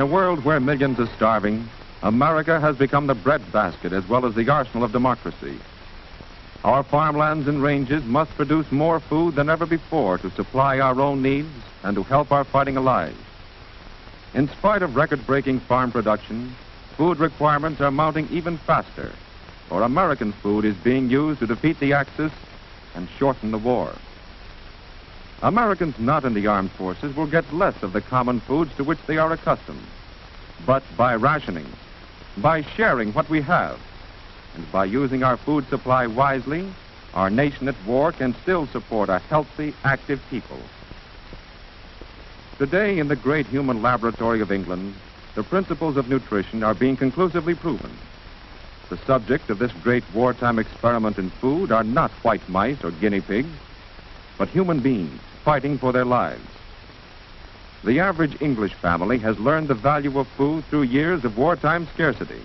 In a world where millions are starving, America has become the breadbasket as well as the arsenal of democracy. Our farmlands and ranges must produce more food than ever before to supply our own needs and to help our fighting allies. In spite of record-breaking farm production, food requirements are mounting even faster, for American food is being used to defeat the Axis and shorten the war. Americans not in the armed forces will get less of the common foods to which they are accustomed. But by rationing, by sharing what we have, and by using our food supply wisely, our nation at war can still support a healthy, active people. Today, in the great human laboratory of England, the principles of nutrition are being conclusively proven. The subject of this great wartime experiment in food are not white mice or guinea pigs, but human beings fighting for their lives. The average English family has learned the value of food through years of wartime scarcity.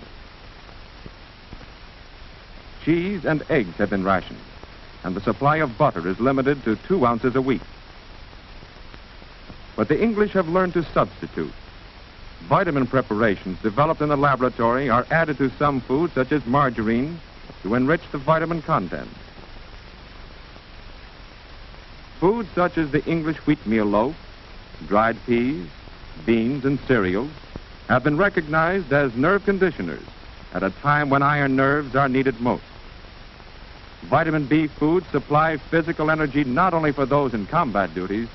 Cheese and eggs have been rationed, and the supply of butter is limited to 2 ounces a week. But the English have learned to substitute. Vitamin preparations developed in the laboratory are added to some foods, such as margarine, to enrich the vitamin content. Foods such as the English wheatmeal loaf, dried peas, beans, and cereals have been recognized as nerve conditioners at a time when iron nerves are needed most. Vitamin B foods supply physical energy not only for those in combat duties,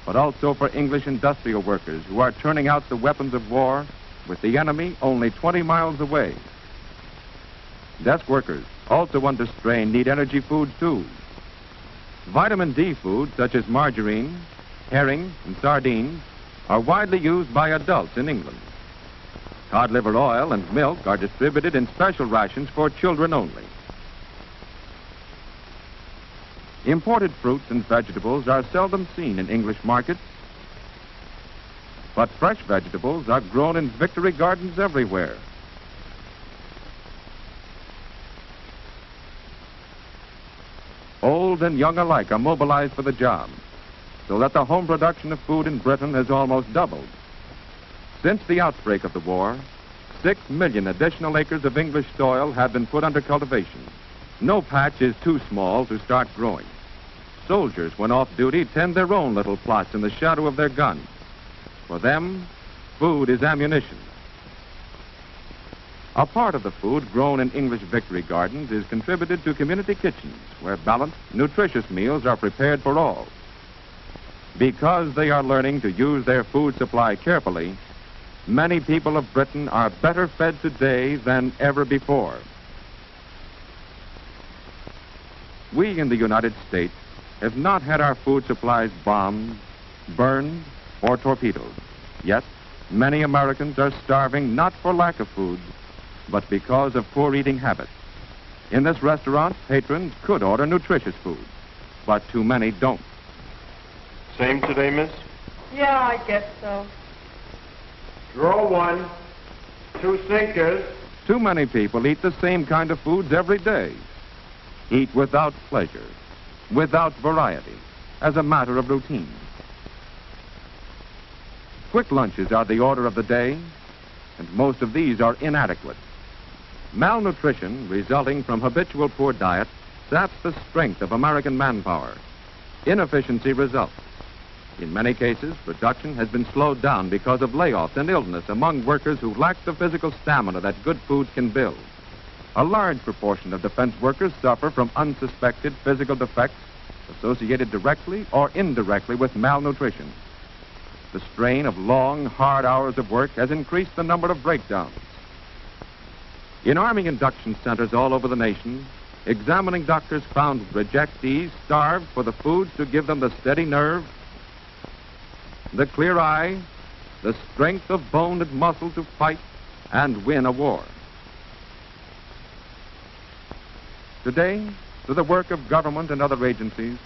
but also for English industrial workers who are turning out the weapons of war with the enemy only 20 miles away. Desk workers, also under strain, need energy foods too. Vitamin D foods such as margarine, herring, and sardines are widely used by adults in England. Cod liver oil and milk are distributed in special rations for children only. Imported fruits and vegetables are seldom seen in English markets, but fresh vegetables are grown in victory gardens everywhere. Old and young alike are mobilized for the job, so that the home production of food in Britain has almost doubled. Since the outbreak of the war, 6 million additional acres of English soil have been put under cultivation. No patch is too small to start growing. Soldiers, when off duty, tend their own little plots in the shadow of their guns. For them, food is ammunition. A part of the food grown in English victory gardens is contributed to community kitchens, where balanced, nutritious meals are prepared for all. Because they are learning to use their food supply carefully, many people of Britain are better fed today than ever before. We in the United States have not had our food supplies bombed, burned, or torpedoed. Yet, many Americans are starving not for lack of food, but because of poor eating habits. In this restaurant, patrons could order nutritious food, but too many don't. Same today, miss? Yeah, I guess so. Draw 1, 2 sinkers. Too many people eat the same kind of foods every day. Eat without pleasure, without variety, as a matter of routine. Quick lunches are the order of the day, and most of these are inadequate. Malnutrition resulting from habitual poor diet saps the strength of American manpower. Inefficiency results. In many cases, production has been slowed down because of layoffs and illness among workers who lack the physical stamina that good foods can build. A large proportion of defense workers suffer from unsuspected physical defects associated directly or indirectly with malnutrition. The strain of long, hard hours of work has increased the number of breakdowns. In Army induction centers all over the nation, examining doctors found rejectees starved for the foods to give them the steady nerve, the clear eye, the strength of bone and muscle to fight and win a war. Today, through the work of government and other agencies,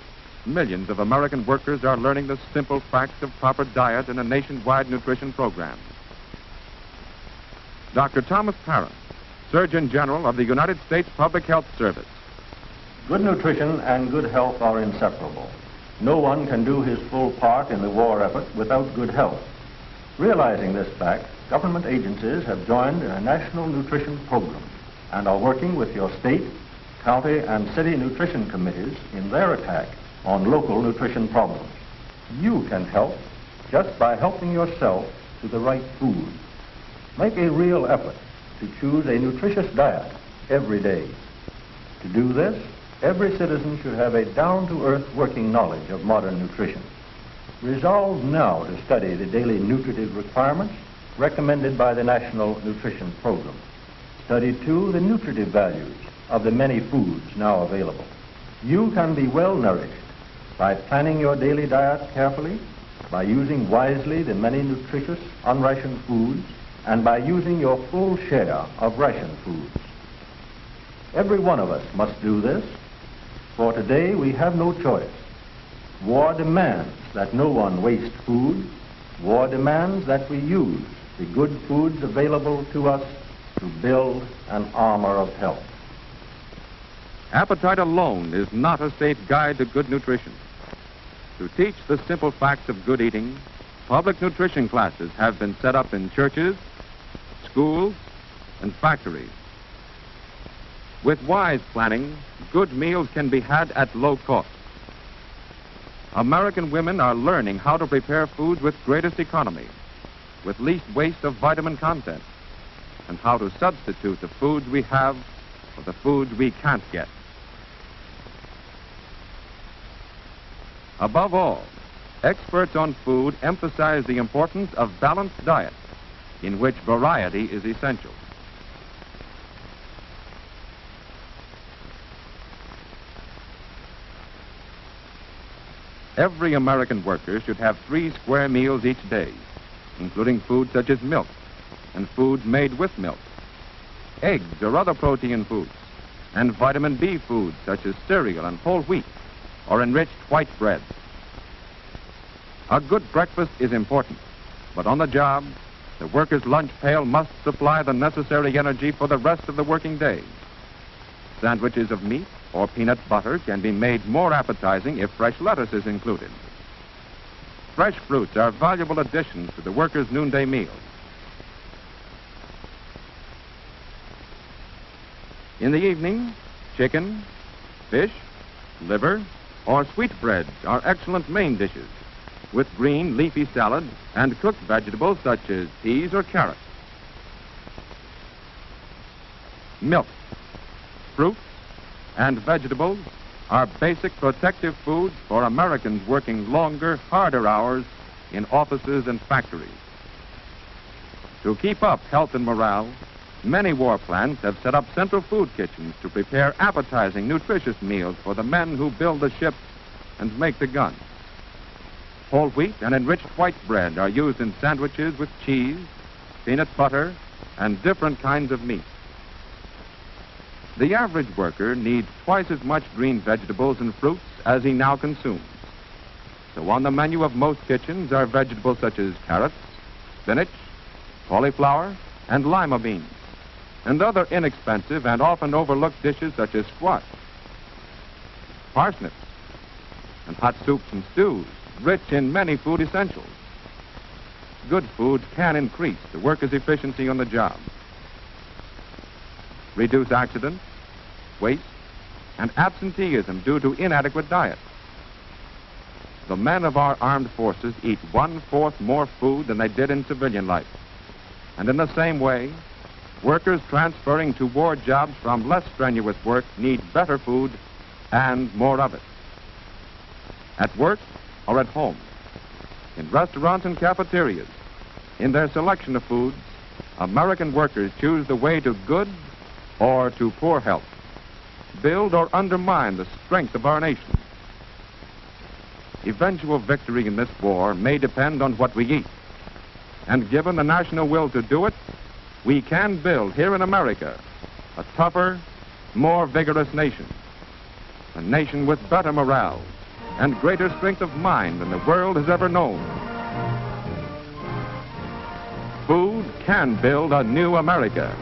millions of American workers are learning the simple facts of proper diet in a nationwide nutrition program. Dr. Thomas Parent, Surgeon General of the United States Public Health Service. Good nutrition and good health are inseparable. No one can do his full part in the war effort without good health. Realizing this fact, government agencies have joined in a national nutrition program and are working with your state, county, and city nutrition committees in their attack on local nutrition problems. You can help just by helping yourself to the right food. Make a real effort to choose a nutritious diet every day. To do this, every citizen should have a down-to-earth working knowledge of modern nutrition. Resolve now to study the daily nutritive requirements recommended by the National Nutrition Program. Study, too, the nutritive values of the many foods now available. You can be well nourished by planning your daily diet carefully, by using wisely the many nutritious unrationed foods, and by using your full share of ration foods. Every one of us must do this, for today we have no choice. War demands that no one waste food. War demands that we use the good foods available to us to build an armor of health. Appetite alone is not a safe guide to good nutrition. To teach the simple facts of good eating, public nutrition classes have been set up in churches, schools, and factories. With wise planning, good meals can be had at low cost. American women are learning how to prepare foods with greatest economy, with least waste of vitamin content, and how to substitute the foods we have for the foods we can't get. Above all, experts on food emphasize the importance of balanced diet, in which variety is essential. Every American worker should have 3 square meals each day, including foods such as milk and foods made with milk, eggs or other protein foods, and vitamin B foods such as cereal and whole wheat or enriched white bread. A good breakfast is important, but on the job, the worker's lunch pail must supply the necessary energy for the rest of the working day. Sandwiches of meat or peanut butter can be made more appetizing if fresh lettuce is included. Fresh fruits are valuable additions to the worker's noonday meal. In the evening, chicken, fish, liver, or sweetbreads are excellent main dishes, with green leafy salad and cooked vegetables such as peas or carrots. Milk, fruits, and vegetables are basic protective foods for Americans working longer, harder hours in offices and factories. To keep up health and morale, many war plants have set up central food kitchens to prepare appetizing, nutritious meals for the men who build the ships and make the guns. Whole wheat and enriched white bread are used in sandwiches with cheese, peanut butter, and different kinds of meat. The average worker needs twice as much green vegetables and fruits as he now consumes. So on the menu of most kitchens are vegetables such as carrots, spinach, cauliflower, and lima beans, and other inexpensive and often overlooked dishes such as squash, parsnips, and hot soups and stews, rich in many food essentials. Good foods can increase the worker's efficiency on the job, reduce accidents, waste, and absenteeism due to inadequate diet. The men of our armed forces eat 1/4 more food than they did in civilian life. And in the same way, workers transferring to war jobs from less strenuous work need better food and more of it. At work or at home, in restaurants and cafeterias, in their selection of foods, American workers choose the way to good or to poor health, build or undermine the strength of our nation. Eventual victory in this war may depend on what we eat. And given the national will to do it, we can build here in America a tougher, more vigorous nation. A nation with better morale and greater strength of mind than the world has ever known. Food can build a new America.